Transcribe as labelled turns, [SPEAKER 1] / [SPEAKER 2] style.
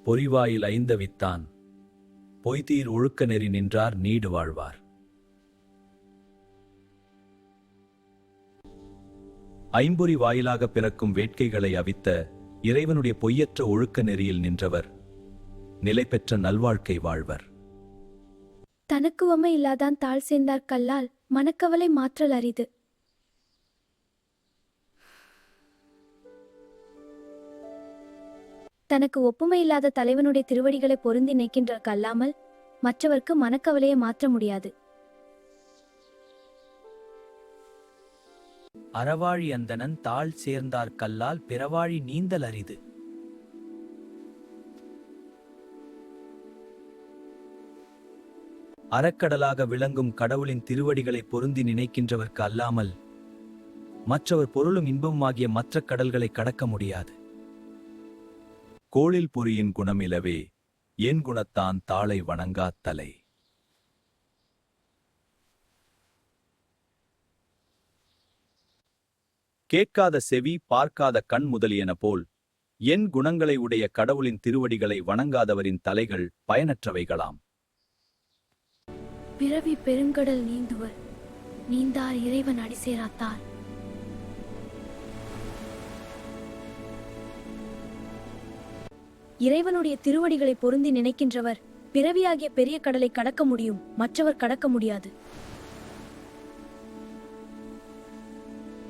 [SPEAKER 1] பொறிவாயில் ஐந்தவித்தான் பொய்தீர் ஒழுக்க நெறி நின்றார் நீடு வாழ்வார். ஐம்பொறி வாயிலாக பிறக்கும் வேட்கைகளை அவித்த இறைவனுடைய பொய்யற்ற ஒழுக்க நெறியில் நின்றவர் நிலை பெற்ற நல்வாழ்க்கை வாழ்வர்.
[SPEAKER 2] தனக்கு உவமை இல்லாதான் தாழ் சேர்ந்தார் கல்லால் மனக்கவலை மாற்றல் அரிது. தனக்கு ஒப்புமை இல்லாத தலைவனுடைய திருவடிகளை பொருந்தி நிற்கின்றார் அல்லாமல் மற்றவர்க்கு மனக்கவலையை மாற்ற முடியாது.
[SPEAKER 1] அறவாழி அந்தணன் தாழ் சேர்ந்தார் கல்லால் பிறவாழி நீந்தல் அரிது. அறக்கடலாக விளங்கும் கடவுளின் திருவடிகளை பொருந்தி நினைக்கின்றவர்க்கு அல்லாமல் மற்றவர் பொருளும் இன்பமாகிய மற்ற கடல்களை கடக்க முடியாது. கோளில் பொறியின் குணமிலவே என் குணத்தான் தாளை வணங்காத் தலை. கேட்காத செவி பார்க்காத கண் முதலியன போல் என் குணங்களை உடைய கடவுளின் திருவடிகளை வணங்காதவரின் தலைகள் பயனற்றவைகளாம்.
[SPEAKER 2] பிறவி பெருங்கடல் நீந்துவர் நீந்தார் இறைவன் அடிசேராத்தார். இறைவனுடைய திருவடிகளை பொருந்தி நினைக்கின்றவர் பிறவியாகிய பெரிய கடலை கடக்க முடியும், மற்றவர் கடக்க முடியாது.